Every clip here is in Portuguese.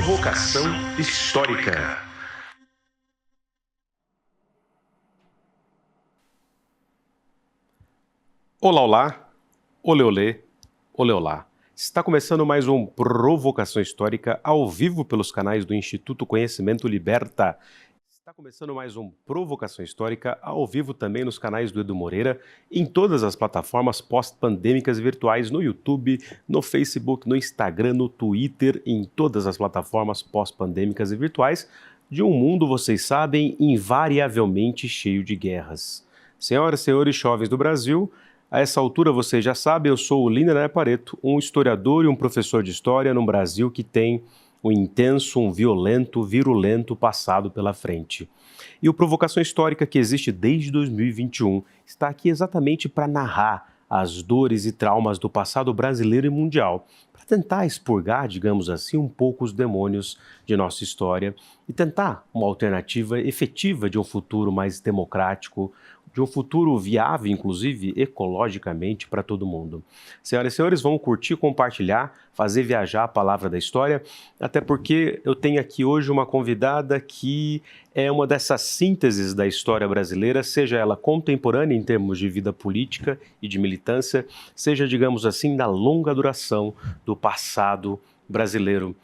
Provocação Histórica. Olá, olá, olê, olê, olê, olá. Está começando mais um Provocação Histórica ao vivo pelos canais do Instituto Conhecimento Liberta. Está começando mais um Provocação Histórica ao vivo também nos canais do Edu Moreira, em todas as plataformas pós-pandêmicas virtuais, no YouTube, no Facebook, no Instagram, no Twitter, em todas as plataformas pós-pandêmicas e virtuais de um mundo, vocês sabem, invariavelmente cheio de guerras. Senhoras e senhores jovens do Brasil, a essa altura vocês já sabem, eu sou o Lindener Pareto, um historiador e um professor de história num Brasil que tem um intenso, um violento, virulento passado pela frente. E o Provocação Histórica, que existe desde 2021, está aqui exatamente para narrar as dores e traumas do passado brasileiro e mundial, para tentar expurgar, digamos assim, um pouco os demônios de nossa história e tentar uma alternativa efetiva de um futuro mais democrático, de um futuro viável, inclusive ecologicamente, para todo mundo. Senhoras e senhores, vamos curtir, compartilhar, fazer viajar a palavra da história, até porque eu tenho aqui hoje uma convidada que é uma dessas sínteses da história brasileira, seja ela contemporânea em termos de vida política e de militância, seja, digamos assim, da longa duração do passado brasileiro.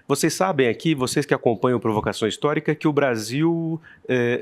Vocês sabem aqui, vocês que acompanham Provocação Histórica, que o Brasil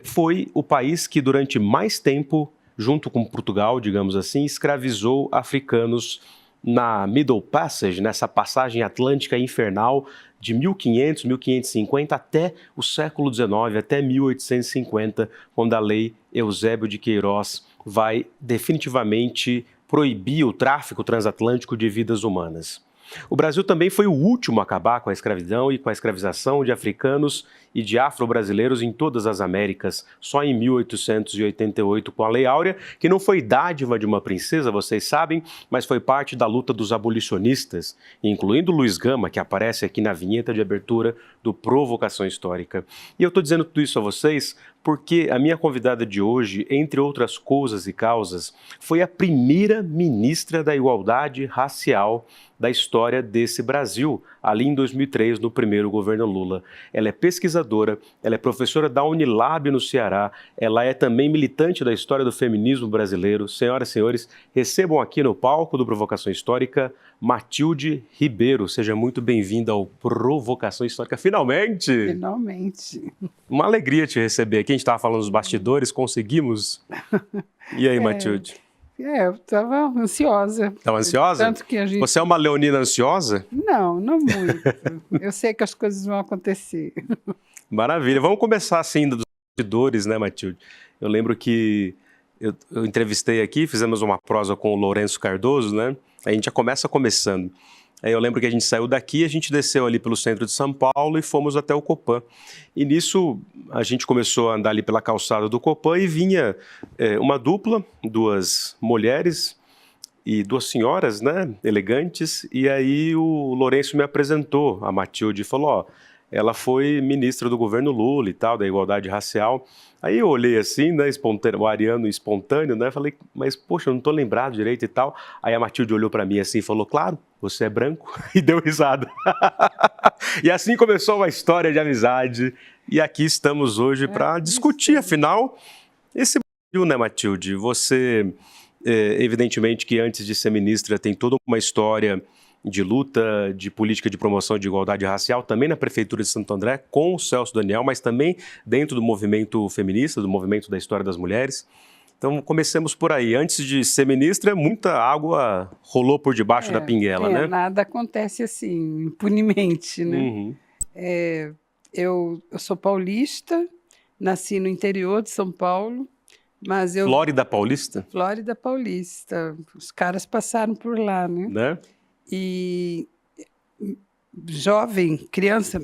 foi o país que durante mais tempo, junto com Portugal, digamos assim, escravizou africanos na Middle Passage, nessa passagem atlântica infernal de 1500, 1550 até o século XIX, até 1850, quando a Lei Eusébio de Queiroz vai definitivamente proibir o tráfico transatlântico de vidas humanas. O Brasil também foi o último a acabar com a escravidão e com a escravização de africanos e de afro-brasileiros em todas as Américas, só em 1888 com a Lei Áurea, que não foi dádiva de uma princesa, vocês sabem, mas foi parte da luta dos abolicionistas, incluindo Luiz Gama, que aparece aqui na vinheta de abertura do Provocação Histórica. E eu estou dizendo tudo isso a vocês porque a minha convidada de hoje, entre outras coisas e causas, foi a primeira ministra da Igualdade Racial da história desse Brasil, ali em 2003, no primeiro governo Lula. Ela é pesquisadora, ela é professora da Unilab no Ceará, ela é também militante da história do feminismo brasileiro. Senhoras e senhores, recebam aqui no palco do Provocação Histórica Matilde Ribeiro. Seja muito bem-vinda ao Provocação Histórica, finalmente! Finalmente. Uma alegria te receber aqui, a gente estava falando dos bastidores, conseguimos. E aí, Matilde? Eu estava ansiosa. Estava ansiosa? Tanto que a gente... Você é uma leonina ansiosa? Não, não muito. Eu sei que as coisas vão acontecer. Maravilha. Vamos começar assim dos bastidores, né, Matilde? Eu lembro que eu entrevistei aqui, fizemos uma prosa com o Lourenço Cardoso, né? A gente já começa começando. Aí eu lembro que a gente saiu daqui, a gente desceu ali pelo centro de São Paulo e fomos até o Copan. E nisso a gente começou a andar ali pela calçada do Copan e vinha uma dupla, duas mulheres e duas senhoras, né, elegantes. E aí o Lourenço me apresentou a Matilde e falou, ó, ela foi ministra do governo Lula e tal, da igualdade racial. Aí eu olhei assim, né, espontâneo, o ariano espontâneo, né, falei, mas poxa, eu não tô lembrado direito e tal. Aí a Matilde olhou para mim assim e falou, claro, você é branco, e deu risada. E assim começou uma história de amizade, e aqui estamos hoje para discutir, afinal, esse Brasil, né, Matilde? Você, evidentemente que antes de ser ministra tem toda uma história de luta, de política de promoção de igualdade racial, também na Prefeitura de Santo André, com o Celso Daniel, mas também dentro do movimento feminista, do movimento da história das mulheres. Então, comecemos por aí. Antes de ser ministra, muita água rolou por debaixo da pinguela, né? Nada acontece assim, impunemente, né? Uhum. Eu sou paulista, nasci no interior de São Paulo, mas eu... Flórida Paulista? Flórida Paulista. Os caras passaram por lá, né? E criança,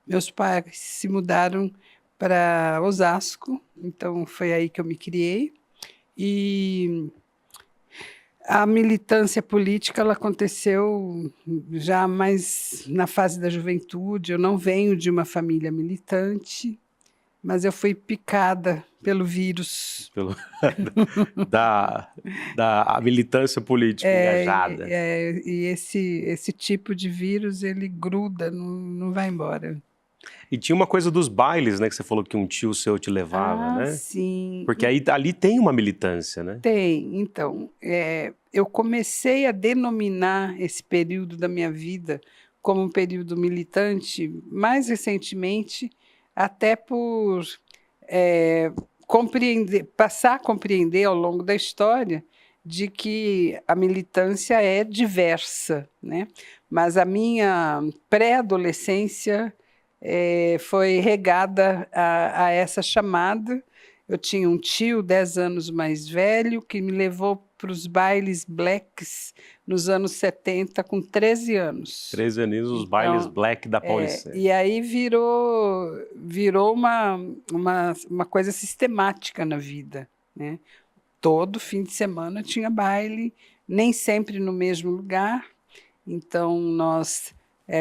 meus pais se mudaram para Osasco, então foi aí que eu me criei. E a militância política ela aconteceu já mais na fase da juventude. Eu não venho de uma família militante, mas eu fui picada pelo vírus. Da militância política engajada. E esse tipo de vírus, ele gruda, não vai embora. E tinha uma coisa dos bailes, né? Que você falou que um tio seu te levava, né? Sim. Porque ali tem uma militância, né? Tem. Então, eu comecei a denominar esse período da minha vida como um período militante mais recentemente, até por passar a compreender ao longo da história de que a militância é diversa, né? Mas a minha pré-adolescência foi regada a essa chamada. Eu tinha um tio 10 anos mais velho que me levou para os bailes blacks nos anos 70 com 13 anos. 13 anos, os bailes black da Paulistana. E aí virou uma coisa sistemática na vida, né? Todo fim de semana tinha baile, nem sempre no mesmo lugar. Então, nós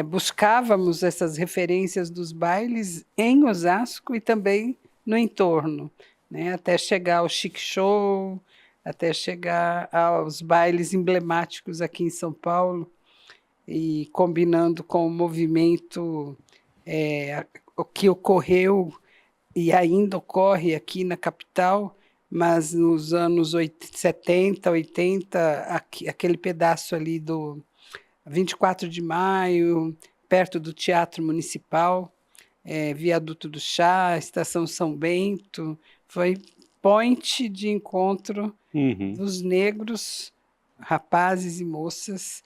buscávamos essas referências dos bailes em Osasco e também no entorno, né? Até chegar ao Chic Show, até chegar aos bailes emblemáticos aqui em São Paulo, e combinando com o movimento o que ocorreu e ainda ocorre aqui na capital, mas nos anos 70, 80, aquele pedaço ali do 24 de Maio, perto do Teatro Municipal, Viaduto do Chá, Estação São Bento, foi point de encontro dos negros, rapazes e moças,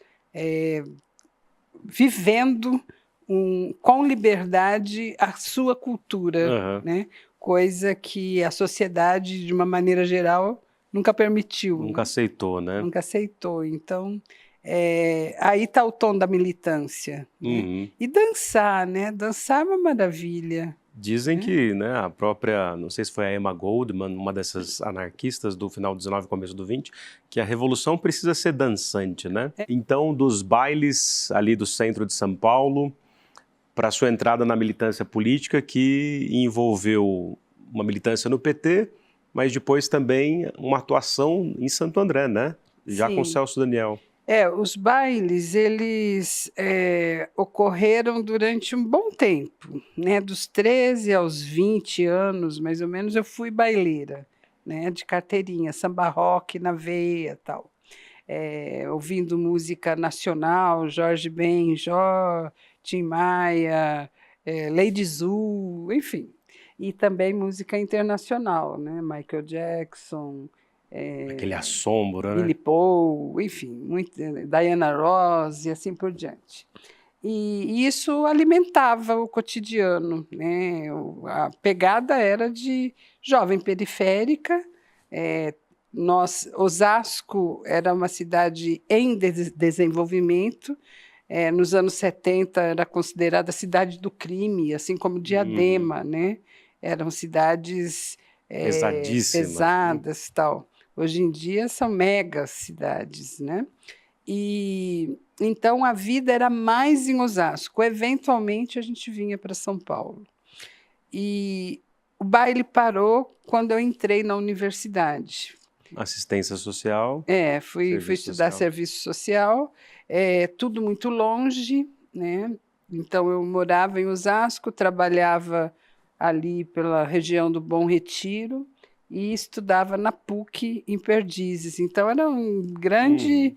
vivendo com liberdade a sua cultura, né? Coisa que a sociedade, de uma maneira geral, nunca permitiu. Nunca aceitou, né? Nunca aceitou. Então, aí está o tom da militância. Né? E dançar, né? Dançar é uma maravilha. Dizem que, né, a própria, não sei se foi a Emma Goldman, uma dessas anarquistas do final do 19 começo do 20, que a revolução precisa ser dançante, né? Então, dos bailes ali do centro de São Paulo, para a sua entrada na militância política, que envolveu uma militância no PT, mas depois também uma atuação em Santo André, né? Já com o Celso Daniel. Os bailes, eles ocorreram durante um bom tempo, né? Dos 13 aos 20 anos, mais ou menos, eu fui baileira, né? De carteirinha, samba rock na veia e tal. Ouvindo música nacional, Jorge Benjor, Tim Maia, Lady Zu, enfim. E também música internacional, né? Michael Jackson, aquele assombro, né? Billy Paul, enfim, Diana Ross e assim por diante. E isso alimentava o cotidiano, né? A pegada era de jovem periférica. Osasco era uma cidade em desenvolvimento. Nos anos 70 era considerada cidade do crime, assim como Diadema, né? Eram cidades pesadas, tal. Hoje em dia são mega cidades, né? E então a vida era mais em Osasco. Eventualmente a gente vinha para São Paulo. E o baile parou quando eu entrei na universidade. Assistência social. Fui estudar serviço social. Tudo muito longe, né? Então eu morava em Osasco, trabalhava ali pela região do Bom Retiro e estudava na PUC em Perdizes. Então era um grande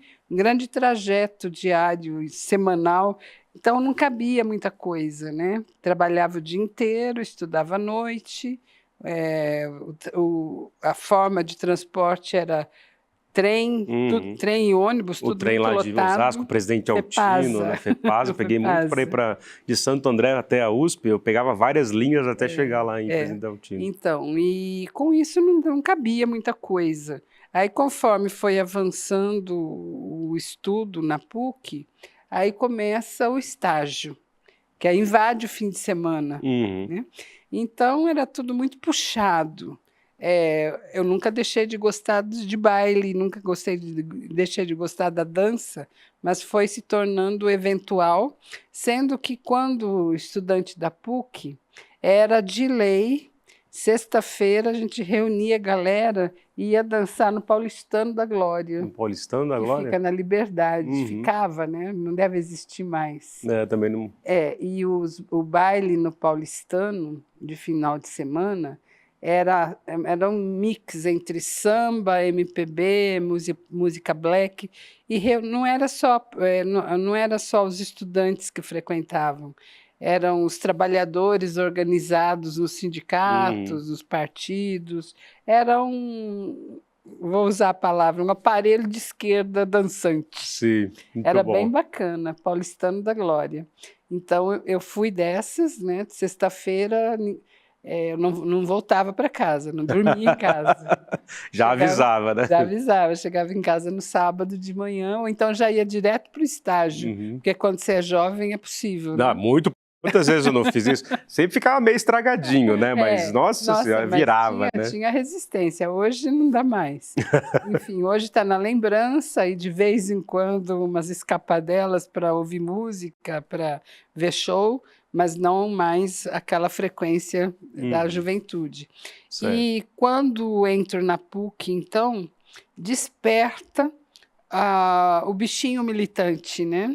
trajeto diário, semanal. Então não cabia muita coisa, né? Trabalhava o dia inteiro, estudava à noite. A forma de transporte era trem, trem e ônibus, tudo trem lá lotado. De Osasco, Presidente Altino, na FEPASA. Eu peguei muito para ir de Santo André até a USP, eu pegava várias linhas até chegar lá em Presidente Altino. Então, e com isso não cabia muita coisa. Aí, conforme foi avançando o estudo na PUC, aí começa o estágio, que aí invade o fim de semana. Né? Então, era tudo muito puxado. Eu nunca deixei de gostar de baile, nunca deixei de gostar da dança, mas foi se tornando eventual, sendo que quando estudante da PUC, era de lei Sexta-feira a gente reunia a galera e ia dançar no Paulistano da Glória. No Paulistano da Que Glória? fica na Liberdade. Uhum. Ficava, né? Não deve existir mais. Também não... E o baile no Paulistano, de final de semana, era um mix entre samba, MPB, música black, e não era só os estudantes que frequentavam, eram os trabalhadores organizados nos sindicatos, nos partidos, era vou usar a palavra, um aparelho de esquerda dançante. Sim, muito era bom. Bem bacana, Paulistano da Glória. Então, eu fui dessas, né? Sexta-feira, eu não voltava para casa, não dormia em casa. Já avisava, né? Já avisava, chegava em casa no sábado de manhã, ou então já ia direto para o estágio, porque quando você é jovem é possível. Não, né? Muitas vezes eu não fiz isso. Sempre ficava meio estragadinho, né? Mas, nossa senhora, virava, né? Tinha resistência. Hoje não dá mais. Enfim, hoje está na lembrança e de vez em quando umas escapadelas para ouvir música, para ver show, mas não mais aquela frequência da juventude. Certo. E quando entro na PUC, então, desperta o bichinho militante, né?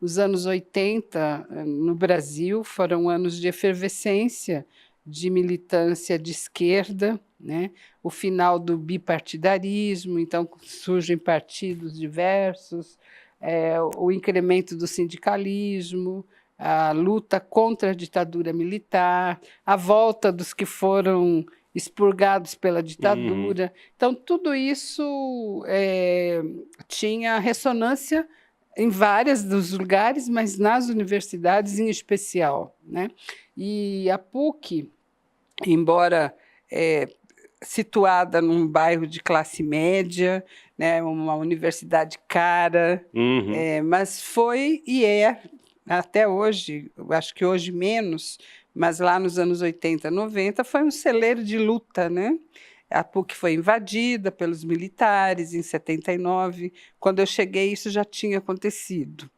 Os anos 80 no Brasil foram anos de efervescência de militância de esquerda, né? O final do bipartidarismo, então surgem partidos diversos, o incremento do sindicalismo, a luta contra a ditadura militar, a volta dos que foram expurgados pela ditadura. Então, tudo isso tinha ressonância em vários dos lugares, mas nas universidades em especial, né? E a PUC, embora situada num bairro de classe média, né, uma universidade cara, mas foi e é, até hoje, eu acho que hoje menos, mas lá nos anos 80, 90, foi um celeiro de luta, né? A PUC foi invadida pelos militares em 79. Quando eu cheguei, isso já tinha acontecido.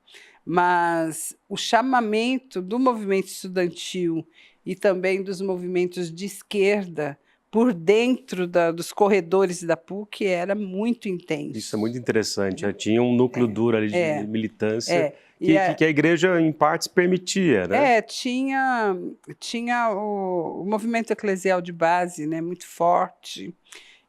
Mas o chamamento do movimento estudantil e também dos movimentos de esquerda por dentro dos corredores da PUC era muito intenso. Isso é muito interessante. Tinha um núcleo duro ali de militância que a igreja, em partes, permitia, né? Tinha o movimento eclesial de base, né, muito forte,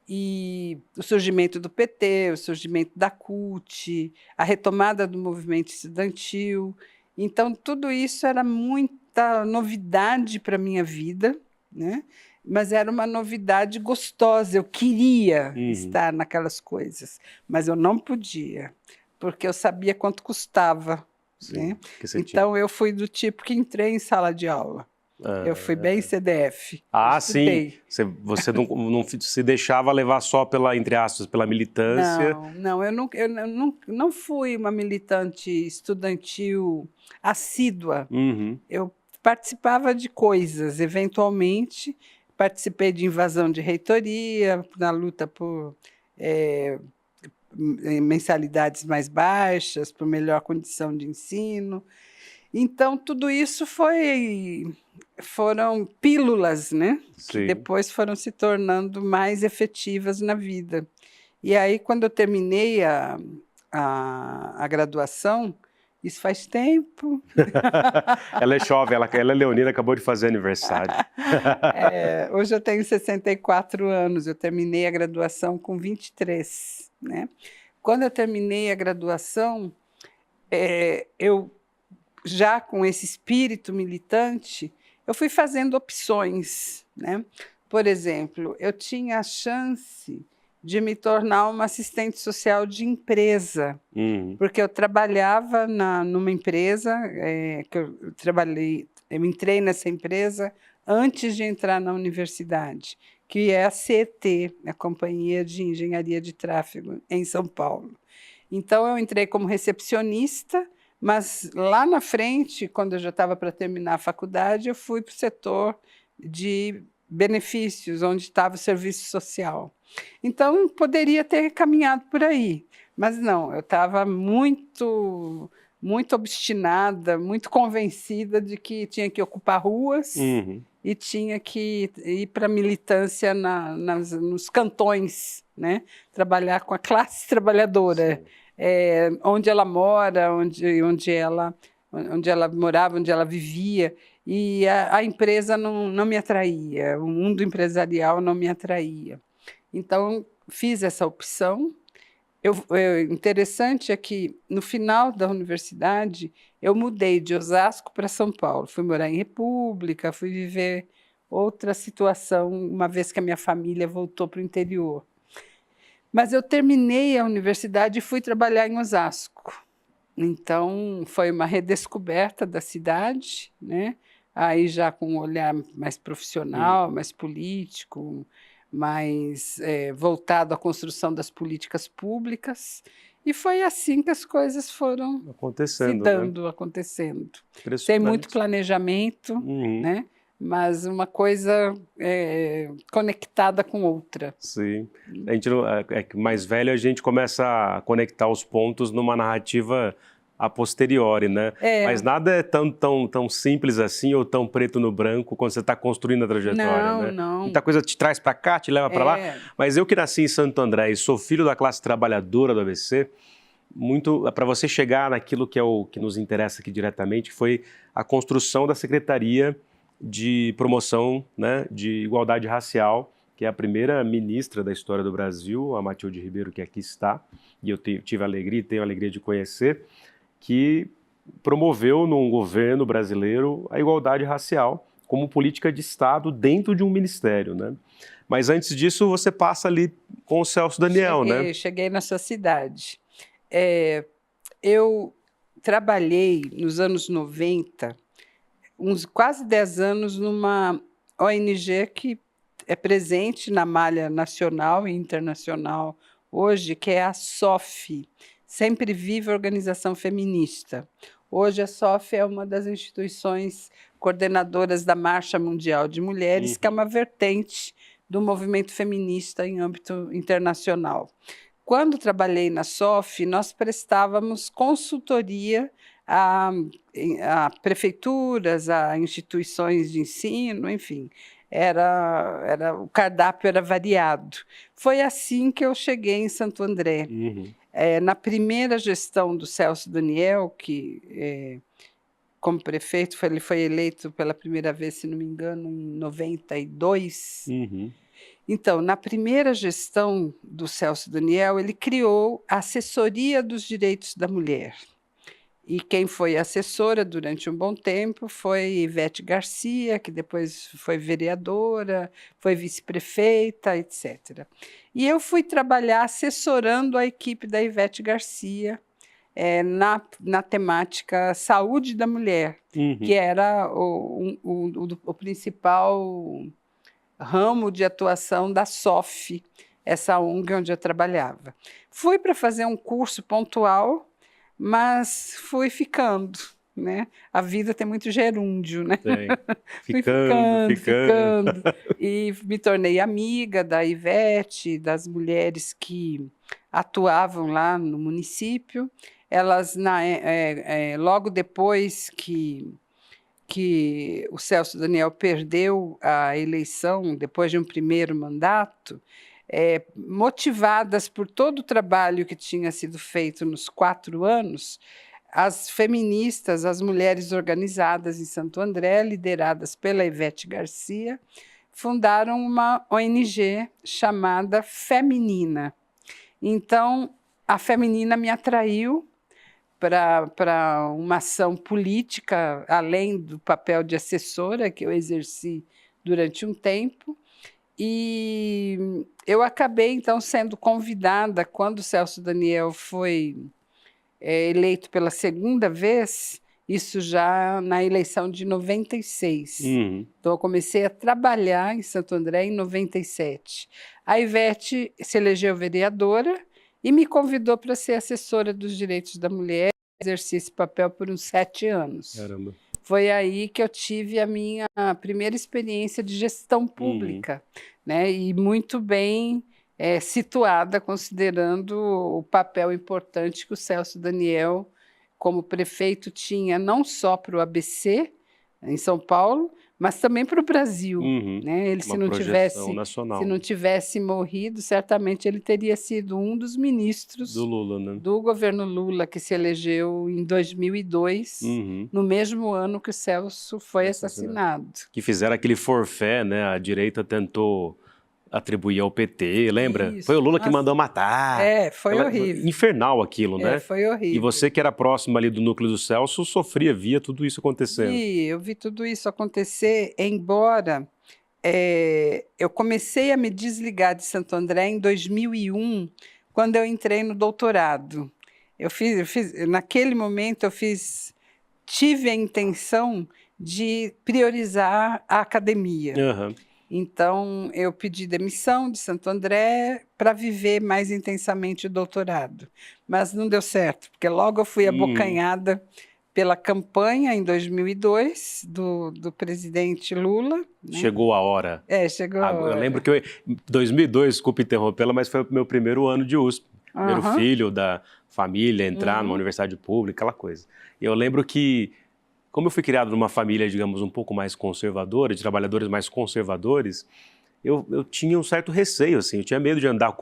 e o surgimento do PT, o surgimento da CUT, a retomada do movimento estudantil. Então, tudo isso era muita novidade para a minha vida, né? Mas era uma novidade gostosa, eu queria estar naquelas coisas, mas eu não podia, porque eu sabia quanto custava. Sim, né? Então, eu fui do tipo que entrei em sala de aula. Eu fui bem CDF. Sim. Você não se deixava levar só pela, entre aspas, pela militância. Não, eu não fui uma militante estudantil assídua. Eu participava de coisas, eventualmente. Participei de invasão de reitoria, na luta por mensalidades mais baixas, por melhor condição de ensino. Então, tudo isso foram pílulas, né? Que depois foram se tornando mais efetivas na vida. E aí, quando eu terminei a graduação, isso faz tempo. Ela é jovem, ela é leonina, acabou de fazer aniversário. Hoje eu tenho 64 anos, eu terminei a graduação com 23. Né? Quando eu terminei a graduação, eu já com esse espírito militante, eu fui fazendo opções. Né? Por exemplo, eu tinha a chance de me tornar uma assistente social de empresa, porque eu trabalhava numa empresa, eu entrei nessa empresa antes de entrar na universidade, que é a CET, a Companhia de Engenharia de Tráfego, em São Paulo. Então, eu entrei como recepcionista, mas lá na frente, quando eu já estava para terminar a faculdade, eu fui para o setor de benefícios, onde estava o serviço social. Então, poderia ter caminhado por aí, mas não, eu estava muito, muito obstinada, muito convencida de que tinha que ocupar ruas e tinha que ir para a militância nos cantões, né? Trabalhar com a classe trabalhadora, onde ela mora, onde ela morava, onde ela vivia, e a empresa não me atraía, o mundo empresarial não me atraía. Então, fiz essa opção. Interessante é que, no final da universidade, eu mudei de Osasco para São Paulo. Fui morar em República, fui viver outra situação, uma vez que a minha família voltou para o interior. Mas eu terminei a universidade e fui trabalhar em Osasco. Então, foi uma redescoberta da cidade, né? Aí já com um olhar mais profissional, mais político, mais voltado à construção das políticas públicas. E foi assim que as coisas foram se dando, acontecendo. Sem muito planejamento, né? Mas uma coisa conectada com outra. Sim. A gente mais velho, a gente começa a conectar os pontos numa narrativa a posteriori, né? Mas nada é tão simples assim ou tão preto no branco quando você está construindo a trajetória, né? Não. Muita coisa te traz para cá, te leva para lá. Mas eu que nasci em Santo André e sou filho da classe trabalhadora do ABC, muito para você chegar naquilo que é o que nos interessa aqui diretamente, foi a construção da Secretaria de Promoção, né, de Igualdade Racial, que é a primeira ministra da história do Brasil, a Matilde Ribeiro, que aqui está, e eu tive a alegria e tenho a alegria de conhecer, que promoveu num governo brasileiro a igualdade racial como política de Estado dentro de um ministério, né? Mas antes disso, você passa ali com o Celso Daniel, né? Cheguei na sua cidade. Eu trabalhei nos anos 90, uns quase 10 anos, numa ONG que é presente na malha nacional e internacional hoje, que é a SOF, Sempre Viva Organização Feminista. Hoje a SOF é uma das instituições coordenadoras da Marcha Mundial de Mulheres, que é uma vertente do movimento feminista em âmbito internacional. Quando trabalhei na SOF, nós prestávamos consultoria a prefeituras, a instituições de ensino, enfim, o cardápio era variado. Foi assim que eu cheguei em Santo André. Na primeira gestão do Celso Daniel, que como prefeito, ele foi eleito pela primeira vez, se não me engano, em 92. Então, na primeira gestão do Celso Daniel, ele criou a Assessoria dos Direitos da Mulher. E quem foi assessora durante um bom tempo foi Ivete Garcia, que depois foi vereadora, foi vice-prefeita, etc. E eu fui trabalhar assessorando a equipe da Ivete Garcia na temática saúde da mulher, que era o principal ramo de atuação da SOF, essa ONG onde eu trabalhava. Fui para fazer um curso pontual, mas fui ficando, né? A vida tem muito gerúndio, né? Ficando. E me tornei amiga da Ivete, das mulheres que atuavam lá no município. Elas, logo depois que o Celso Daniel perdeu a eleição, depois de um primeiro mandato, motivadas por todo o trabalho que tinha sido feito nos 4 anos, as feministas, as mulheres organizadas em Santo André, lideradas pela Ivete Garcia, fundaram uma ONG chamada Feminina. Então, a Feminina me atraiu para uma ação política, além do papel de assessora que eu exerci durante um tempo. E eu acabei, então, sendo convidada, quando o Celso Daniel foi eleito pela segunda vez, isso já na eleição de 96. Então, eu comecei a trabalhar em Santo André em 97. A Ivete se elegeu vereadora e me convidou para ser assessora dos direitos da mulher, exerci esse papel por uns 7 anos. Caramba. Foi aí que eu tive a minha primeira experiência de gestão pública, né? E muito bem situada, considerando o papel importante que o Celso Daniel, como prefeito, tinha não só para o ABC, em São Paulo, mas também para o Brasil, né? Ele, Uma projeção nacional. se não tivesse morrido, certamente ele teria sido um dos ministros Do Lula, né? do governo Lula, que se elegeu em 2002, no mesmo ano que o Celso foi assassinado. Que fizeram aquele forfé, né? A direita tentou atribuir ao PT, lembra? Isso. Foi o Lula que mandou matar. Foi horrível. Infernal aquilo, né? Foi horrível. E você que era próximo ali do núcleo do Celso, via tudo isso acontecendo. Eu vi tudo isso acontecer, embora eu comecei a me desligar de Santo André em 2001, quando eu entrei no doutorado. Naquele momento, tive a intenção de priorizar a academia. Então, eu pedi demissão de Santo André para viver mais intensamente o doutorado. Mas não deu certo, porque logo eu fui abocanhada pela campanha, em 2002, do presidente Lula. Né? Chegou a hora. Chegou a hora. Eu lembro que em 2002, desculpa interrompê-la, mas foi o meu primeiro ano de USP. Primeiro filho da família entrar numa universidade pública, aquela coisa. E eu lembro que, como eu fui criado numa família, digamos, um pouco mais conservadora, de trabalhadores mais conservadores, eu tinha um certo receio, assim, eu tinha medo de andar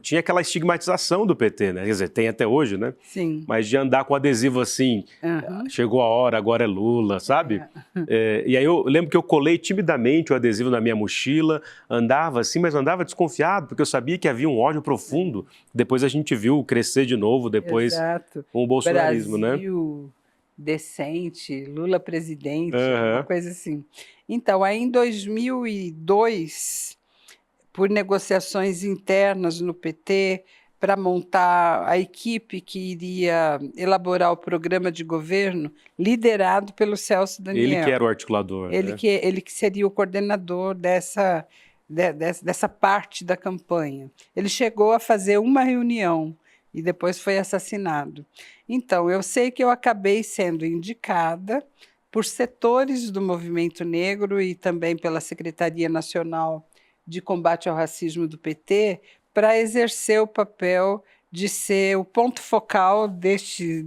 tinha aquela estigmatização do PT, né? Quer dizer, tem até hoje, né? Sim. Mas de andar com adesivo assim, chegou a hora, agora é Lula, sabe? E aí eu lembro que eu colei timidamente o adesivo na minha mochila, andava assim, mas andava desconfiado, porque eu sabia que havia um ódio profundo. Depois a gente viu crescer de novo, depois com o bolsonarismo, Brasil, né? Decente, Lula presidente, uma coisa assim. Então, aí em 2002, por negociações internas no PT, para montar a equipe que iria elaborar o programa de governo, liderado pelo Celso Daniel. Ele que era o articulador. Ele que seria o coordenador dessa parte da campanha. Ele chegou a fazer uma reunião e depois foi assassinado. Então, eu sei que eu acabei sendo indicada por setores do movimento negro e também pela Secretaria Nacional de Combate ao Racismo do PT para exercer o papel de ser o ponto focal deste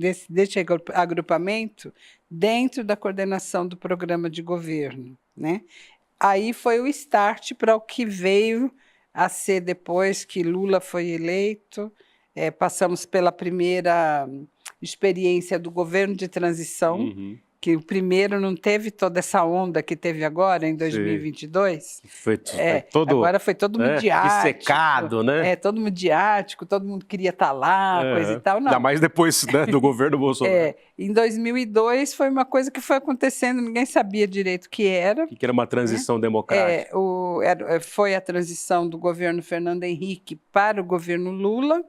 agrupamento dentro da coordenação do programa de governo, né? Aí foi o start para o que veio a ser depois que Lula foi eleito. Passamos pela primeira experiência do governo de transição, que o primeiro não teve toda essa onda que teve agora, em 2022. Agora foi todo midiático. Secado, né? Todo midiático, todo mundo queria estar lá, coisa e tal. Não. Ainda mais depois, né, do governo Bolsonaro. Em 2002 foi uma coisa que foi acontecendo, ninguém sabia direito o que era. Que era uma transição democrática. Foi a transição do governo Fernando Henrique para o governo Lula.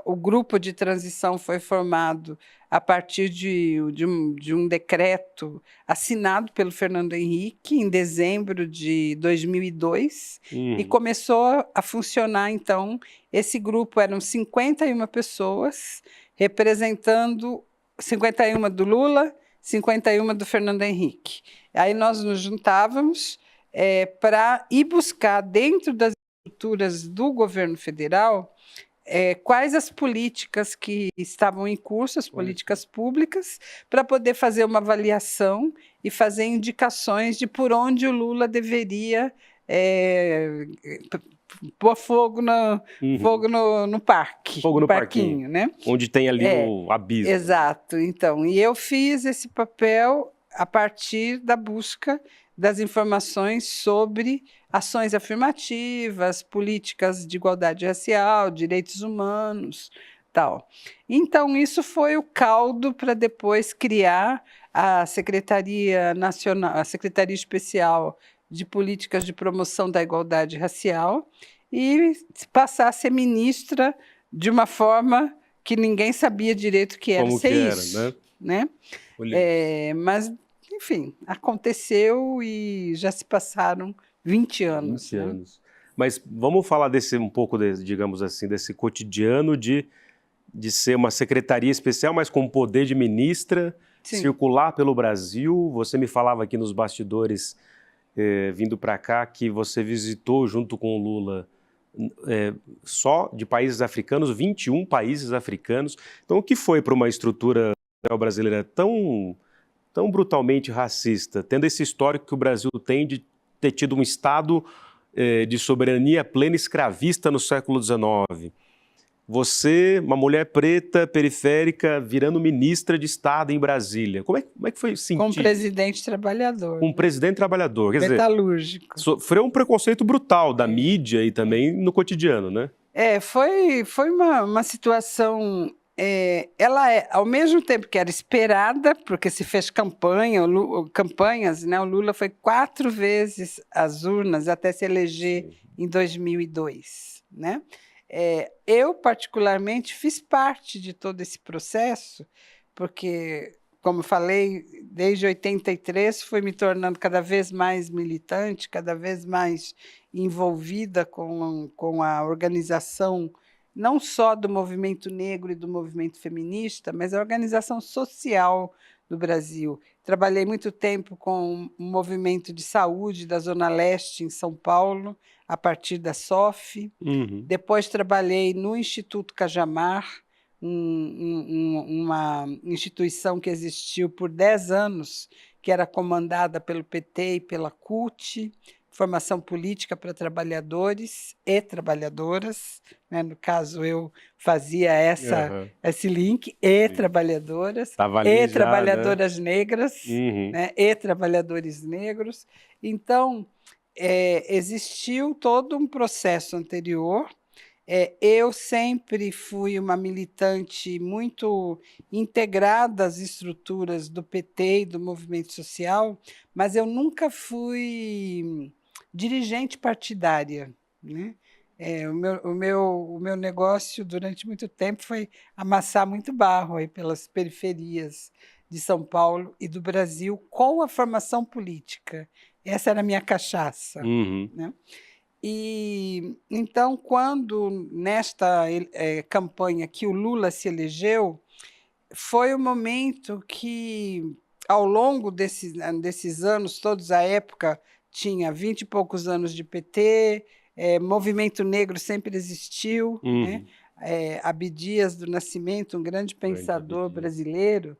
O grupo de transição foi formado a partir de um decreto assinado pelo Fernando Henrique em dezembro de 2002 e começou a funcionar, então, esse grupo eram 51 pessoas, representando 51 do Lula, 51 do Fernando Henrique. Aí nós nos juntávamos para ir buscar dentro das estruturas do governo federal quais as políticas que estavam em curso, as políticas públicas, para poder fazer uma avaliação e fazer indicações de por onde o Lula deveria pôr fogo no parque. Fogo no parquinho, né? Onde tem ali o abismo. Exato. Então, e eu fiz esse papel a partir da busca das informações sobre ações afirmativas, políticas de igualdade racial, direitos humanos, tal. Então, isso foi o caldo para depois criar a Secretaria Nacional, a Secretaria Especial de Políticas de Promoção da Igualdade Racial e passar a ser ministra de uma forma que ninguém sabia direito o que era como ser que era, isso, né? Mas enfim, aconteceu e já se passaram 20 anos. 20 anos. Mas vamos falar um pouco, digamos assim, desse cotidiano de ser uma secretaria especial, mas com poder de ministra, circular pelo Brasil. Você me falava aqui nos bastidores, vindo para cá, que você visitou junto com o Lula só de países africanos, 21 países africanos. Então, o que foi para uma estrutura brasileira tão tão brutalmente racista, tendo esse histórico que o Brasil tem de ter tido um Estado de soberania plena escravista no século XIX. Você, uma mulher preta, periférica, virando ministra de Estado em Brasília. Como é que foi sentir? Com um presidente trabalhador. Com um presidente trabalhador. Quer dizer, metalúrgico. sofreu um preconceito brutal da mídia e também no cotidiano, né? Foi uma situação... ela ao mesmo tempo que era esperada, porque se fez campanhas, né? O Lula foi 4 vezes às urnas até se eleger em 2002, né? Eu, particularmente, fiz parte de todo esse processo, porque, como eu falei, desde 83 fui me tornando cada vez mais militante, cada vez mais envolvida com a organização, não só do movimento negro e do movimento feminista, mas a organização social do Brasil. Trabalhei muito tempo com o movimento de saúde da Zona Leste, em São Paulo, a partir da SOF. Depois trabalhei no Instituto Cajamar, uma instituição que existiu por 10 anos, que era comandada pelo PT e pela CUT, formação política para trabalhadores e trabalhadoras, né? No caso, eu fazia esse link, e trabalhadoras, e trabalhadoras negras, né? E trabalhadores negros. Então, existiu todo um processo anterior. Eu sempre fui uma militante muito integrada às estruturas do PT e do movimento social, mas eu nunca fui dirigente partidária, né? O meu negócio, durante muito tempo, foi amassar muito barro aí pelas periferias de São Paulo e do Brasil com a formação política. Essa era a minha cachaça, né? E, então, quando, nesta campanha que o Lula se elegeu, foi o momento que, ao longo desses anos todos, a época tinha 20 e poucos anos de PT, movimento negro sempre existiu, né? Abdias do Nascimento, um grande pensador brasileiro,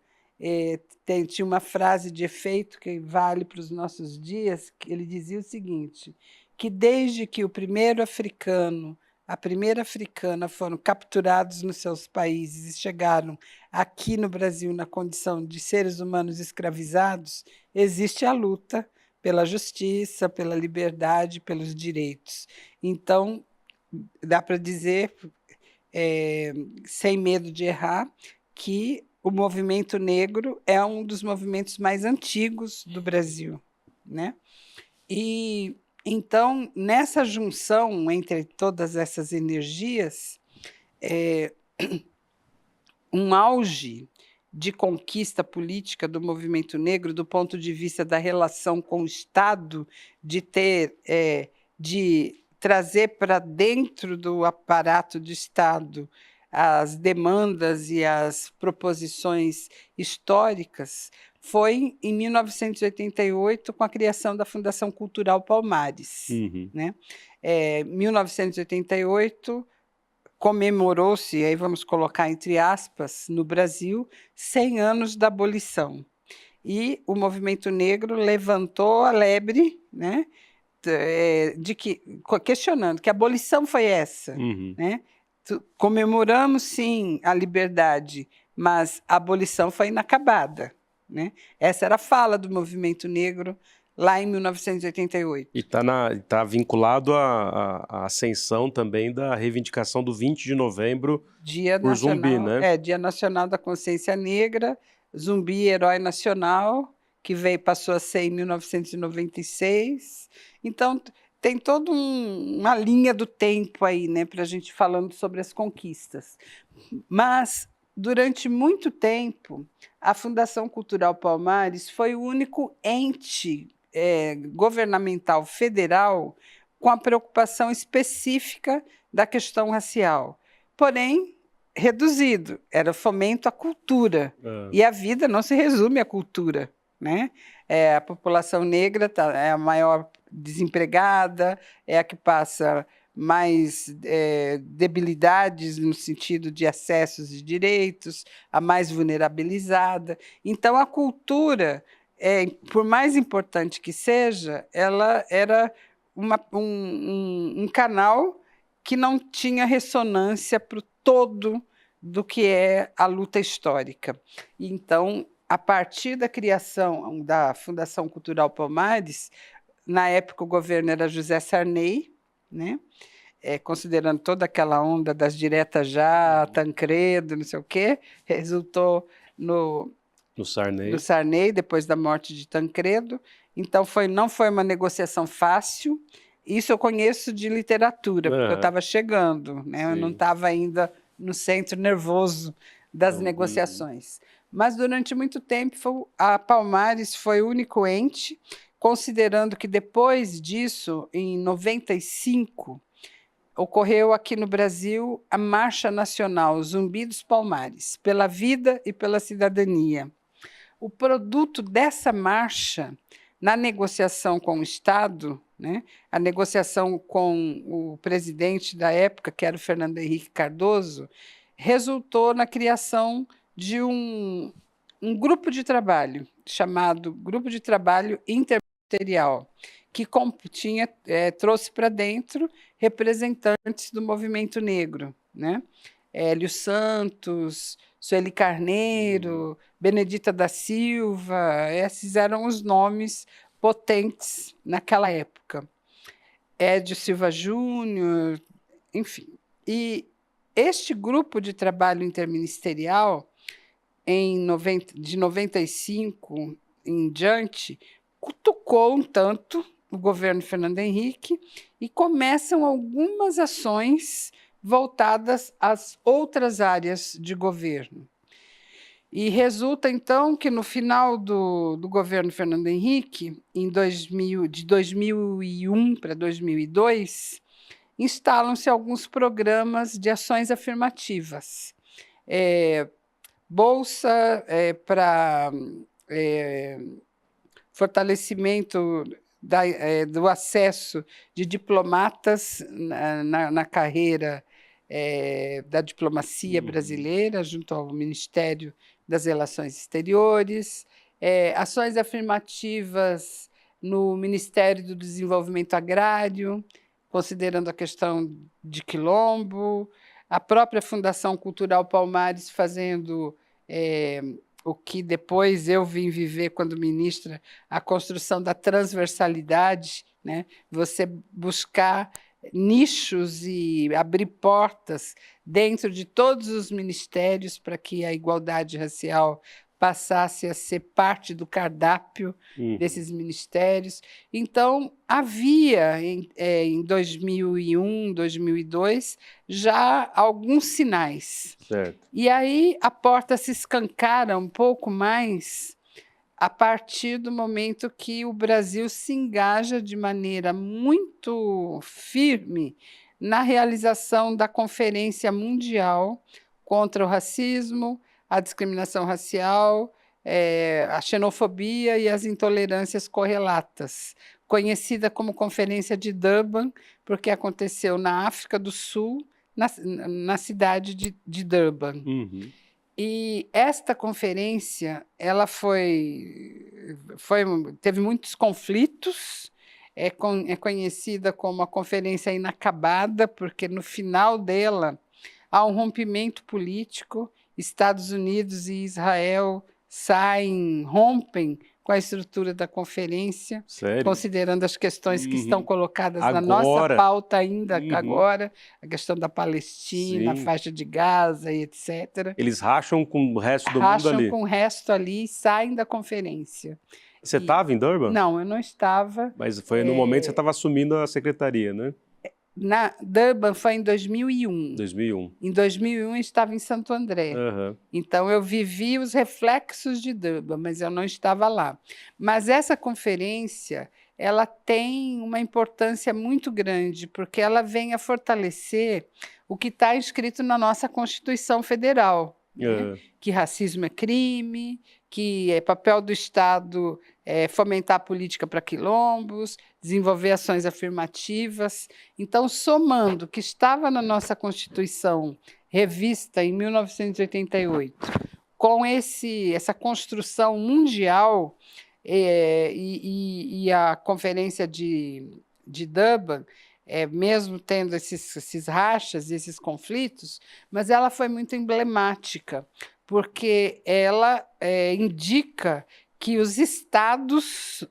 tinha uma frase de efeito que vale para os nossos dias, que ele dizia o seguinte, que desde que o primeiro africano, a primeira africana foram capturados nos seus países e chegaram aqui no Brasil na condição de seres humanos escravizados, existe a luta pela justiça, pela liberdade, pelos direitos. Então, dá para dizer, sem medo de errar, que o movimento negro é um dos movimentos mais antigos do Brasil, né? E então, nessa junção entre todas essas energias, um auge de conquista política do movimento negro, do ponto de vista da relação com o Estado, de trazer para dentro do aparato do Estado as demandas e as proposições históricas, foi em 1988, com a criação da Fundação Cultural Palmares. Né? 1988 comemorou-se, aí vamos colocar entre aspas, no Brasil, 100 anos da abolição. E o movimento negro levantou a lebre, né, questionando que abolição foi essa. Né? Comemoramos, sim, a liberdade, mas a abolição foi inacabada. Né? Essa era a fala do movimento negro lá em 1988. E está vinculado à ascensão também da reivindicação do 20 de novembro Dia por nacional, Zumbi, né? Dia Nacional da Consciência Negra, Zumbi, herói nacional, que passou a ser em 1996. Então, tem toda uma linha do tempo aí, né, para a gente falando sobre as conquistas. Mas, durante muito tempo, a Fundação Cultural Palmares foi o único ente governamental federal com a preocupação específica da questão racial. Porém, reduzido, era fomento à cultura. E a vida não se resume à cultura. Né? A população negra é a maior desempregada, é a que passa mais debilidades no sentido de acessos e direitos, a mais vulnerabilizada. Então, a cultura, por mais importante que seja, ela era um canal que não tinha ressonância para o todo do que é a luta histórica. Então, a partir da criação da Fundação Cultural Palmares, na época o governo era José Sarney, né? Considerando toda aquela onda das diretas já, Tancredo, não sei o quê, resultou no Sarney, depois da morte de Tancredo. Então, não foi uma negociação fácil. Isso eu conheço de literatura, porque eu estava chegando, né? Eu não estava ainda no centro nervoso das negociações. Mas, durante muito tempo, a Palmares foi o único ente, considerando que, depois disso, em 95, ocorreu aqui no Brasil a Marcha Nacional Zumbi dos Palmares, pela vida e pela cidadania. O produto dessa marcha, na negociação com o Estado, né, a negociação com o presidente da época, que era o Fernando Henrique Cardoso, resultou na criação de um grupo de trabalho, chamado Grupo de Trabalho Interministerial, que trouxe para dentro representantes do movimento negro, né? Hélio Santos, Sueli Carneiro, Benedita da Silva, esses eram os nomes potentes naquela época. Édio Silva Júnior, enfim. E este grupo de trabalho interministerial, de 95 em diante, cutucou um tanto o governo Fernando Henrique e começam algumas ações voltadas às outras áreas de governo. E resulta, então, que no final do governo Fernando Henrique, de 2001 para 2002, instalam-se alguns programas de ações afirmativas. Bolsa para fortalecimento do acesso de diplomatas na carreira da diplomacia brasileira, junto ao Ministério das Relações Exteriores, ações afirmativas no Ministério do Desenvolvimento Agrário, considerando a questão de quilombo, a própria Fundação Cultural Palmares fazendo o que depois eu vim viver quando ministra, a construção da transversalidade, né? Você buscar nichos e abrir portas dentro de todos os ministérios para que a igualdade racial passasse a ser parte do cardápio desses ministérios. Então, havia, em 2001, 2002, já alguns sinais. Certo. E aí a porta se escancara um pouco mais a partir do momento que o Brasil se engaja de maneira muito firme na realização da Conferência Mundial contra o Racismo, a discriminação racial, a xenofobia e as intolerâncias correlatas, conhecida como Conferência de Durban, porque aconteceu na África do Sul, na cidade de Durban. E esta conferência ela teve muitos conflitos, é conhecida como a Conferência Inacabada, porque no final dela há um rompimento político, Estados Unidos e Israel rompem com a estrutura da conferência, considerando as questões que estão colocadas na nossa pauta ainda agora, a questão da Palestina, a faixa de Gaza e etc. Eles racham com o resto do mundo ali? Racham com o resto ali e saem da conferência. Você estava em Durban? Não, eu não estava. Mas foi no momento que você estava assumindo a secretaria, né? Durban foi em 2001. 2001. Em 2001 eu estava em Santo André. Então eu vivi os reflexos de Durban, mas eu não estava lá. Mas essa conferência, ela tem uma importância muito grande, porque ela vem a fortalecer o que está escrito na nossa Constituição Federal, né? Que racismo é crime, que é papel do Estado fomentar a política para quilombos, desenvolver ações afirmativas. Então, somando o que estava na nossa Constituição, revista em 1988, com essa construção mundial e a Conferência de Durban, mesmo tendo esses rachas, esses conflitos, mas ela foi muito emblemática, porque ela indica que os estados,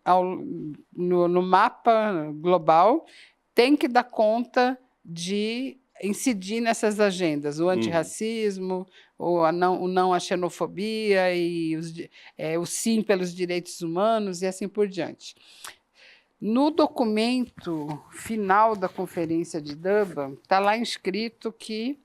no mapa global, têm que dar conta de incidir nessas agendas, o antirracismo, o não à xenofobia e o sim pelos direitos humanos e assim por diante. No documento final da Conferência de Durban, está lá escrito que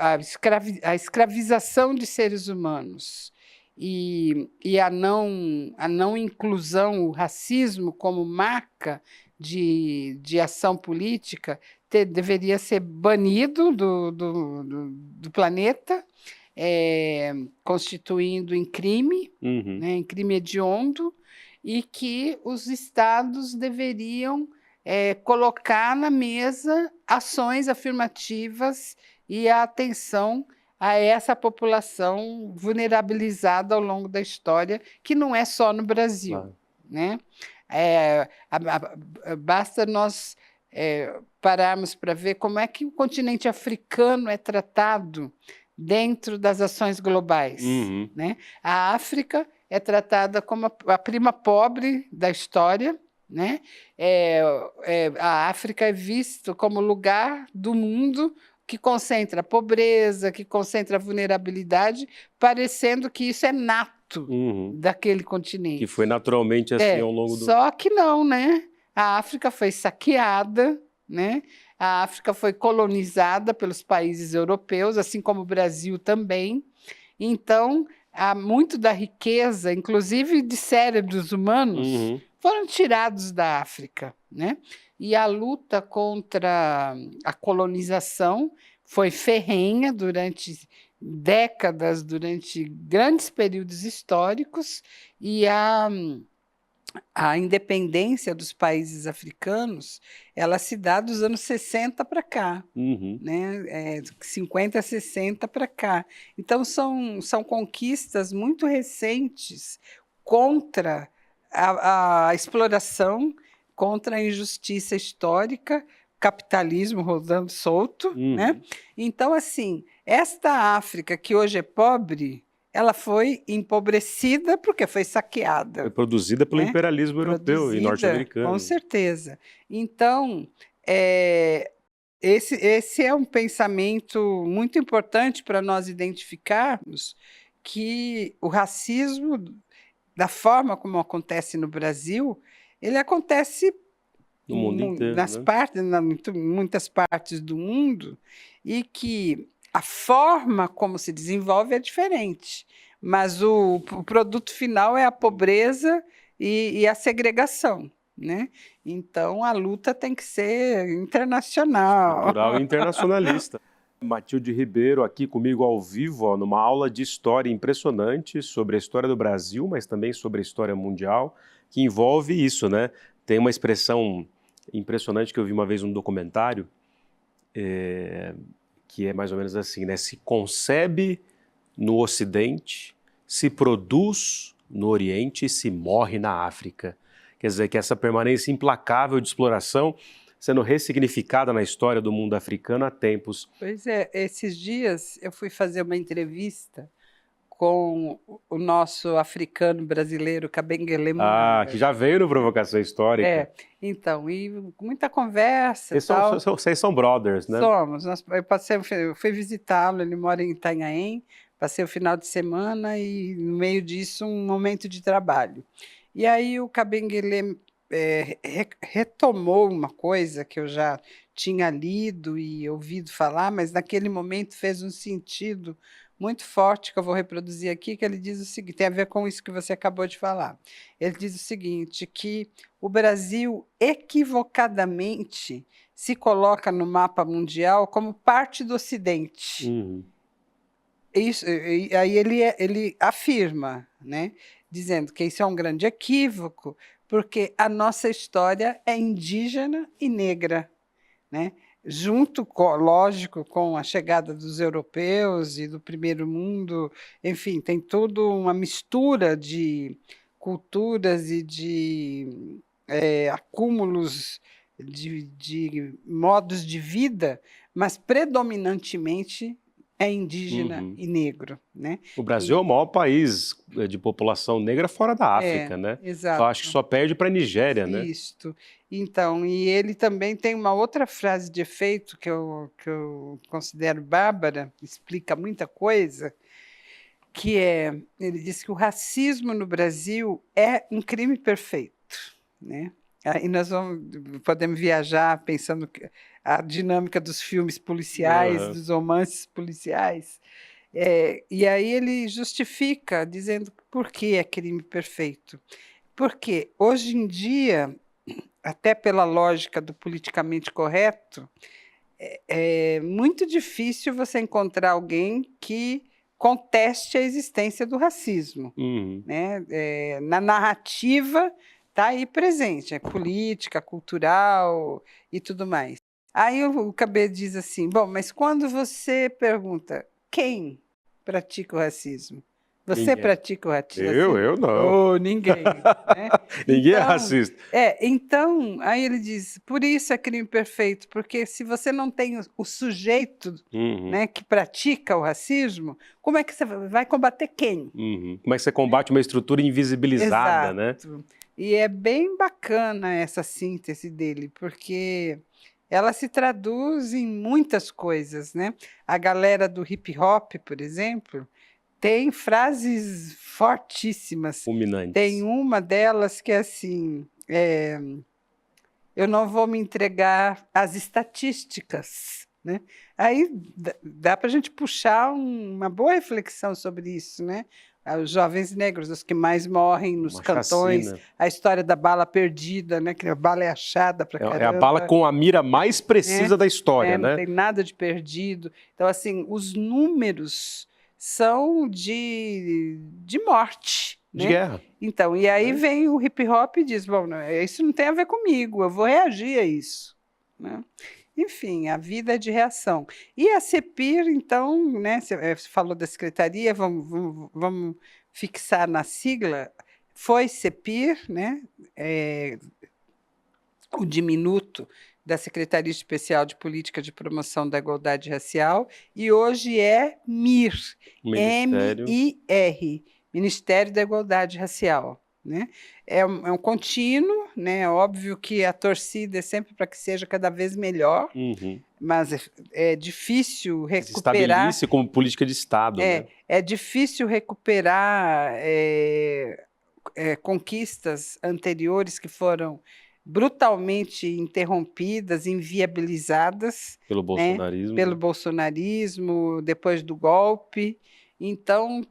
a escravização de seres humanos e a não inclusão, o racismo como marca de ação política deveria ser banido do planeta, constituindo em crime, né, em crime hediondo, e que os estados deveriam colocar na mesa ações afirmativas e a atenção a essa população vulnerabilizada ao longo da história, que não é só no Brasil. Claro. Né? Basta nós pararmos para ver como é que o continente africano é tratado dentro das ações globais. Né? A África é tratada como a prima pobre da história, né? A África é vista como lugar do mundo que concentra a pobreza, que concentra a vulnerabilidade, parecendo que isso é nato daquele continente. Que foi naturalmente assim ao longo do... Só que não, né? A África foi saqueada, né? A África foi colonizada pelos países europeus, assim como o Brasil também. Então, há muito da riqueza, inclusive de cérebros humanos, foram tirados da África, né? E a luta contra a colonização foi ferrenha durante décadas, durante grandes períodos históricos, e a independência dos países africanos, ela se dá dos anos 60 para cá, né? 50, 60 para cá. Então, são conquistas muito recentes contra a exploração, contra a injustiça histórica, capitalismo rodando solto. Né? Então, assim, esta África que hoje é pobre, ela foi empobrecida porque foi saqueada. Foi produzida pelo imperialismo europeu e norte-americano. Com certeza. Então, esse é um pensamento muito importante para nós identificarmos que o racismo, da forma como acontece no Brasil, ele acontece no mundo inteiro, muitas partes do mundo, e que a forma como se desenvolve é diferente, mas o produto final é a pobreza e a segregação. Né? Então, a luta tem que ser internacional. Cultural e internacionalista. Matilde Ribeiro aqui comigo ao vivo, ó, numa aula de história impressionante sobre a história do Brasil, mas também sobre a história mundial, que envolve isso, né? Tem uma expressão impressionante que eu vi uma vez num documentário, que é mais ou menos assim, né? Se concebe no Ocidente, se produz no Oriente e se morre na África. Quer dizer, que essa permanência implacável de exploração sendo ressignificada na história do mundo africano há tempos. Pois é, esses dias eu fui fazer uma entrevista com o nosso africano brasileiro, Kabengele Mnangagwa. Que já veio no Provocação Histórica. Então, e muita conversa. Vocês são brothers, né? Somos. Eu fui visitá-lo, ele mora em Itanhaém, passei o final de semana e, no meio disso, um momento de trabalho. E aí o Kabengele retomou uma coisa que eu já tinha lido e ouvido falar, mas naquele momento fez um sentido muito forte, que eu vou reproduzir aqui, que ele diz o seguinte, tem a ver com isso que você acabou de falar. Ele diz o seguinte, que o Brasil equivocadamente se coloca no mapa mundial como parte do Ocidente. Isso, e aí ele afirma, né, dizendo que isso é um grande equívoco, porque a nossa história é indígena e negra, né? Junto, lógico, com a chegada dos europeus e do primeiro mundo, enfim, tem toda uma mistura de culturas e de acúmulos de modos de vida, mas predominantemente é indígena Uhum. e negro, né? O Brasil é o maior país de população negra fora da África, né? Acho que Exato. só perde para a Nigéria, né? Isto. Então, e ele também tem uma outra frase de efeito que eu considero bárbara, explica muita coisa, que ele diz que o racismo no Brasil é um crime perfeito, né? Aí nós podemos viajar pensando a dinâmica dos filmes policiais, Aham. dos romances policiais, e aí ele justifica dizendo por que é crime perfeito. Porque hoje em dia, até pela lógica do politicamente correto, é muito difícil você encontrar alguém que conteste a existência do racismo, Uhum. né? Na narrativa está aí presente, é política, cultural e tudo mais. Aí o Cabet diz assim, bom, mas quando você pergunta quem pratica o racismo, você Ninguém. pratica o racismo? Eu não. Ou ninguém, né? Ninguém é Então, racista. aí ele diz, por isso é crime perfeito, porque se você não tem o sujeito, Uhum. né, que pratica o racismo, como é que você vai combater quem? Uhum. Como é que você combate uma estrutura invisibilizada, né? Exato. E é bem bacana essa síntese dele, porque ela se traduz em muitas coisas, né? A galera do hip hop, por exemplo, tem frases fortíssimas. Fulminantes. Tem uma delas que é assim: eu não vou me entregar às estatísticas, né? Aí dá para a gente puxar uma boa reflexão sobre isso, né? Os jovens negros, os que mais morrem nos Uma cantões, chacina. a história da bala perdida, né? Que a bala é achada para É a bala caramba, com a mira mais precisa da história, não né? tem nada de perdido. Então, assim, os números são de morte, De né? guerra. Então, e aí vem o hip hop e diz, bom, isso não tem a ver comigo, eu vou reagir a isso, né? Enfim, a vida é de reação. E a CEPIR, então, né, você falou da secretaria, vamos fixar na sigla, foi CEPIR, né? O diminuto da Secretaria Especial de Política de Promoção da Igualdade Racial, e hoje é MIR, Ministério. M-I-R, Ministério da Igualdade Racial, né? É um contínuo, né? Óbvio que a torcida é sempre para que seja cada vez melhor, Uhum. mas é difícil Se recuperar. estabelece como política de Estado, né? É difícil recuperar conquistas anteriores que foram brutalmente interrompidas, inviabilizadas, Pelo né, bolsonarismo. pelo bolsonarismo, depois do golpe. Então,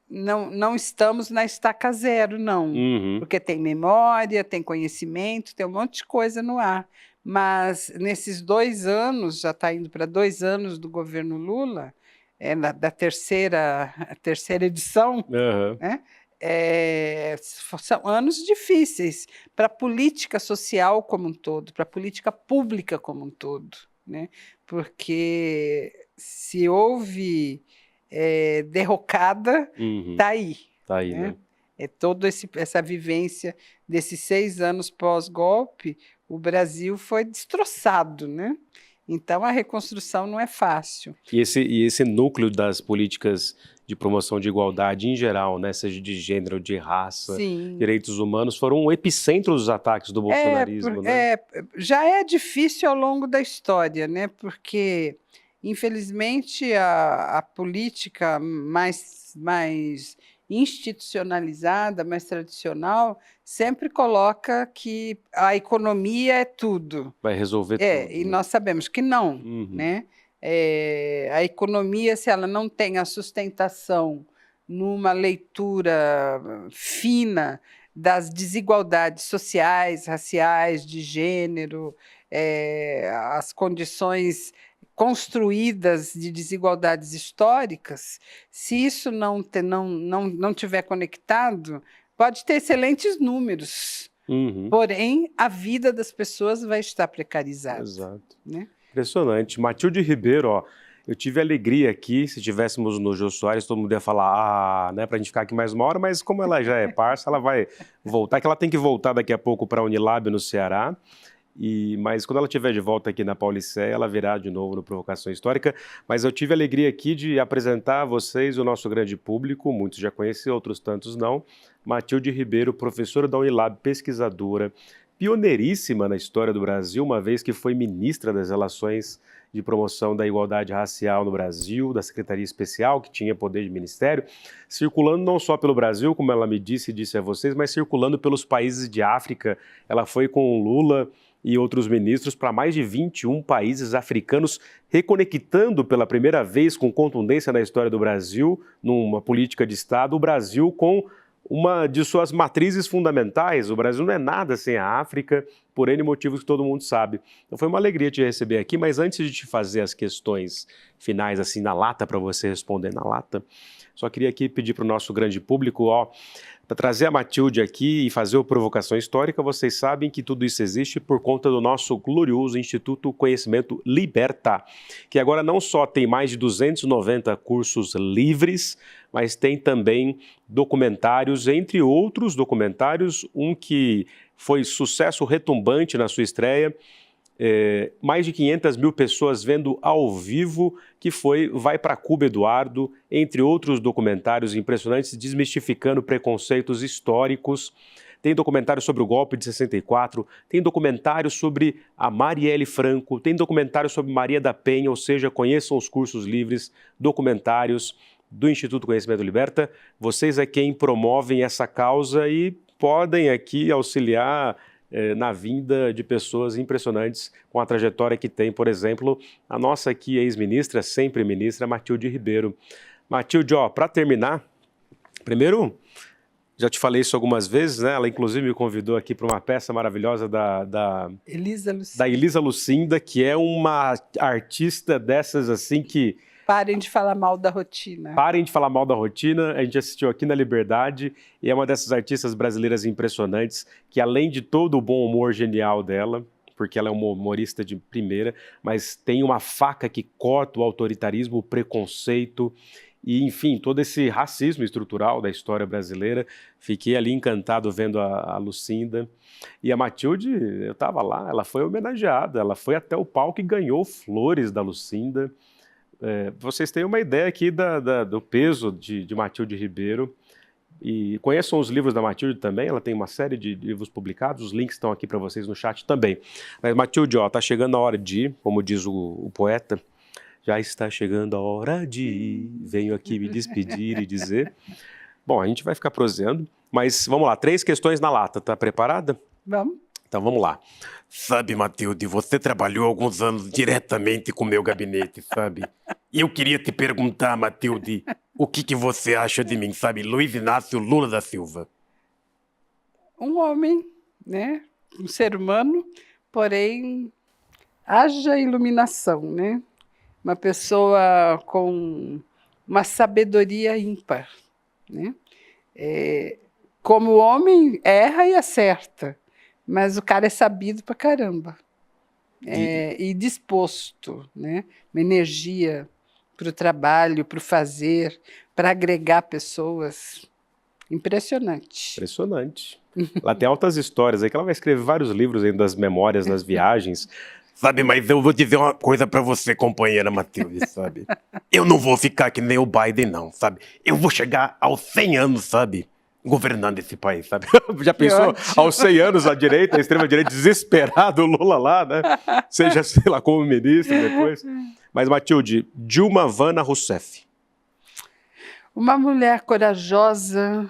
não estamos na estaca zero, não, Uhum. porque tem memória, tem conhecimento, tem um monte de coisa no ar. Mas nesses 2 anos, já está indo para 2 anos do governo Lula, da terceira edição, Uhum. né? São anos difíceis para a política social como um todo, para a política pública como um todo, né? Porque se houve derrocada, Uhum. está aí. Tá aí, Né? né? Toda essa vivência desses 6 anos pós-golpe, o Brasil foi destroçado, né? Então a reconstrução não é fácil. E esse núcleo das políticas de promoção de igualdade em geral, né, seja de gênero, de raça, Sim. direitos humanos, foram um epicentro dos ataques do bolsonarismo, né? Já é difícil ao longo da história, né? Porque, infelizmente, a política mais institucionalizada, mais tradicional, sempre coloca que a economia é tudo. Vai resolver tudo, E né? nós sabemos que não, Uhum. né? A economia, se ela não tem a sustentação numa leitura fina das desigualdades sociais, raciais, de gênero, as condições construídas de desigualdades históricas, se isso não tiver conectado, pode ter excelentes números, porém a vida das pessoas vai estar precarizada. Exato. Né? Impressionante. Matilde Ribeiro, ó, eu tive alegria aqui, se tivéssemos no Jô Soares, todo mundo ia falar, né, pra gente ficar aqui mais uma hora, mas como ela já é parça, ela vai voltar, que ela tem que voltar daqui a pouco para a Unilab no Ceará. Mas quando ela estiver de volta aqui na Paulicéia, ela virá de novo no Provocação Histórica. Mas eu tive a alegria aqui de apresentar a vocês o nosso grande público, muitos já conhecem, outros tantos não. Matilde Ribeiro, professora da Unilab, pesquisadora, pioneiríssima na história do Brasil, uma vez que foi ministra das Relações de Promoção da Igualdade Racial no Brasil, da Secretaria Especial, que tinha poder de ministério, circulando não só pelo Brasil, como ela me disse a vocês, mas circulando pelos países de África. Ela foi com o Lula e outros ministros para mais de 21 países africanos, reconectando pela primeira vez com contundência na história do Brasil, numa política de Estado, o Brasil com uma de suas matrizes fundamentais. O Brasil não é nada sem a África, por N motivos que todo mundo sabe. Então foi uma alegria te receber aqui, mas antes de te fazer as questões finais assim na lata, para você responder na lata, só queria aqui pedir para o nosso grande público, para trazer a Matilde aqui e fazer o Provocação Histórica. Vocês sabem que tudo isso existe por conta do nosso glorioso Instituto Conhecimento Liberta, que agora não só tem mais de 290 cursos livres, mas tem também documentários, entre outros documentários, um que foi sucesso retumbante na sua estreia, mais de 500 mil pessoas vendo ao vivo, que foi Vai para Cuba, Eduardo, entre outros documentários impressionantes, desmistificando preconceitos históricos. Tem documentário sobre o golpe de 64, tem documentário sobre a Marielle Franco, tem documentário sobre Maria da Penha, ou seja, conheçam os cursos livres, documentários do Instituto Conhecimento Liberta. Vocês é quem promovem essa causa e podem aqui auxiliar na vinda de pessoas impressionantes com a trajetória que tem, por exemplo, a nossa aqui ex-ministra, sempre ministra, Matilde Ribeiro. Matilde, para terminar, primeiro, já te falei isso algumas vezes, né? Ela inclusive me convidou aqui para uma peça maravilhosa da Elisa Lucinda, que é uma artista dessas assim que... Parem de falar mal da rotina. Parem de falar mal da rotina. A gente assistiu aqui na Liberdade e é uma dessas artistas brasileiras impressionantes que, além de todo o bom humor genial dela, porque ela é uma humorista de primeira, mas tem uma faca que corta o autoritarismo, o preconceito e, enfim, todo esse racismo estrutural da história brasileira. Fiquei ali encantado vendo a Lucinda. E a Matilde, eu estava lá, ela foi homenageada, ela foi até o palco e ganhou flores da Lucinda. Vocês têm uma ideia aqui do peso de Matilde Ribeiro. E conheçam os livros da Matilde também, ela tem uma série de livros publicados, os links estão aqui para vocês no chat também. Mas Matilde, tá chegando a hora de ir, como diz o poeta, já está chegando a hora de ir, venho aqui me despedir e dizer. Bom, a gente vai ficar proseando, mas vamos lá, 3 questões na lata, tá preparada? Vamos. Então vamos lá. Sabe, Matilde, você trabalhou alguns anos diretamente com o meu gabinete, sabe? E eu queria te perguntar, Matilde, o que você acha de mim, sabe? Luiz Inácio Lula da Silva. Um homem, né? Um ser humano, porém, haja iluminação, né? Uma pessoa com uma sabedoria ímpar, né? Como homem, erra e acerta. Mas o cara é sabido pra caramba. E disposto, né? Uma energia para o trabalho, para o fazer, para agregar pessoas. Impressionante. Impressionante. Ela tem altas histórias aí, que ela vai escrever vários livros ainda das memórias, nas viagens. Sabe, mas eu vou dizer uma coisa para você, companheira Matilde, sabe? Eu não vou ficar que nem o Biden, não, sabe? Eu vou chegar aos 100 anos, sabe? Governando esse país, sabe? Já pensou aos 100 anos a direita, a extrema-direita, desesperado, o Lula lá, né? Seja, sei lá, como ministro depois. Mas, Matilde, Dilma Vana Rousseff. Uma mulher corajosa,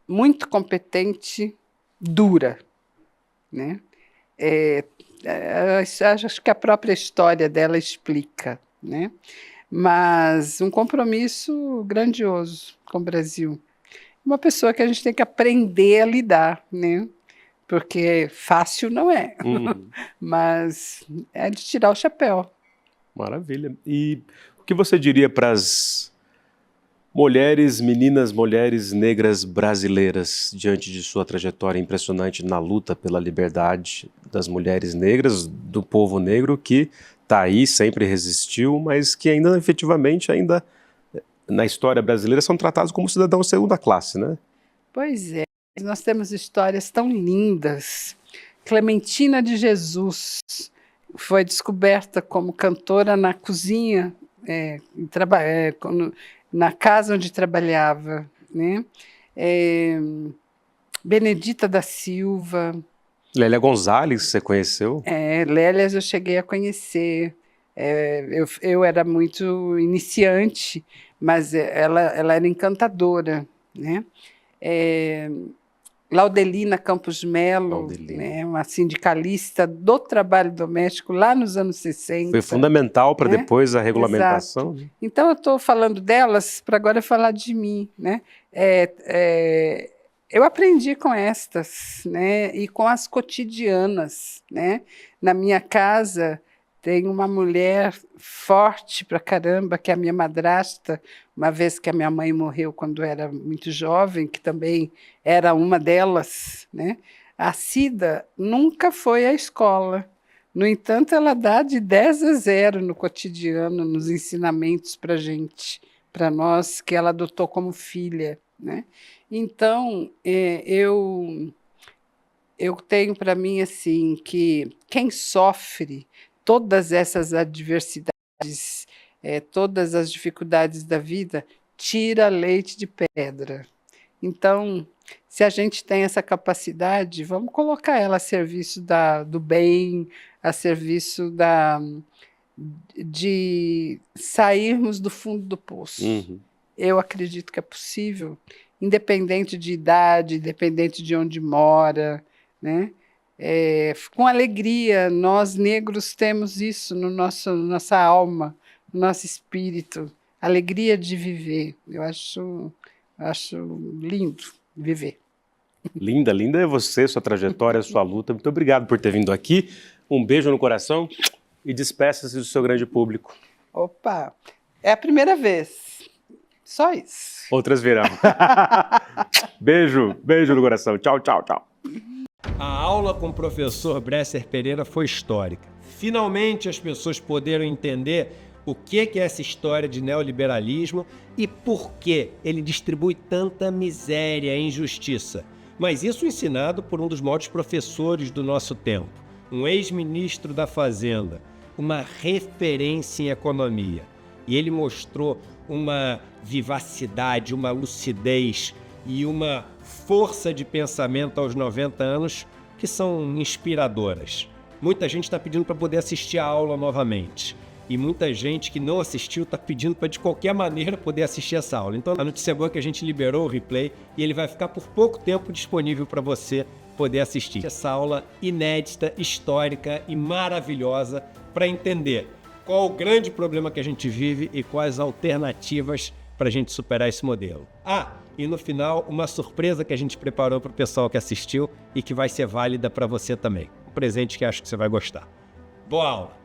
muito competente, dura, né? Acho que a própria história dela explica, né? Mas um compromisso grandioso com o Brasil. Uma pessoa que a gente tem que aprender a lidar, né? Porque fácil não é, mas é de tirar o chapéu. Maravilha. E o que você diria para as mulheres, meninas, mulheres negras brasileiras diante de sua trajetória impressionante na luta pela liberdade das mulheres negras, do povo negro que está aí, sempre resistiu, mas que ainda efetivamente, ainda na história brasileira, são tratados como cidadãos de segunda classe, né? Pois é, nós temos histórias tão lindas. Clementina de Jesus foi descoberta como cantora na cozinha, na casa onde trabalhava, né? Benedita da Silva. Lélia Gonzalez, você conheceu? Lélia eu cheguei a conhecer. Eu era muito iniciante, mas ela era encantadora, né? Laudelina Campos Melo, né, uma sindicalista do trabalho doméstico lá nos anos 60. Foi fundamental para depois a regulamentação. Exato. Então, eu estou falando delas para agora falar de mim, né? Eu aprendi com estas, né, e com as cotidianas, né? Na minha casa tem uma mulher forte pra caramba, que é a minha madrasta, uma vez que a minha mãe morreu quando era muito jovem, que também era uma delas, né? A Cida nunca foi à escola. No entanto, ela dá de 10 a 0 no cotidiano, nos ensinamentos para a gente, para nós, que ela adotou como filha, né? Então, eu tenho para mim assim que quem sofre todas essas adversidades, todas as dificuldades da vida, tira leite de pedra. Então, se a gente tem essa capacidade, vamos colocar ela a serviço do bem, a serviço de sairmos do fundo do poço. Uhum. Eu acredito que é possível, independente de idade, independente de onde mora, né? Com alegria, nós negros temos isso no nossa alma, no nosso espírito, alegria de viver. Eu acho lindo viver. Linda, linda é você, sua trajetória, sua luta. Muito obrigado por ter vindo aqui. Um beijo no coração e despeça-se do seu grande público. Opa, é a primeira vez. Só isso. Outras virão. Beijo, beijo no coração. Tchau, tchau, tchau. A aula com o professor Bresser Pereira foi histórica. Finalmente as pessoas puderam entender o que é essa história de neoliberalismo e por que ele distribui tanta miséria e injustiça. Mas isso ensinado por um dos maiores professores do nosso tempo, um ex-ministro da Fazenda, uma referência em economia. E ele mostrou uma vivacidade, uma lucidez e uma força de pensamento aos 90 anos que são inspiradoras. Muita gente está pedindo para poder assistir a aula novamente. E muita gente que não assistiu está pedindo para, de qualquer maneira, poder assistir essa aula. Então, a notícia boa é que a gente liberou o replay e ele vai ficar por pouco tempo disponível para você poder assistir. Essa aula inédita, histórica e maravilhosa para entender qual o grande problema que a gente vive e quais alternativas para a gente superar esse modelo. E no final, uma surpresa que a gente preparou para o pessoal que assistiu e que vai ser válida para você também. Um presente que acho que você vai gostar. Boa aula!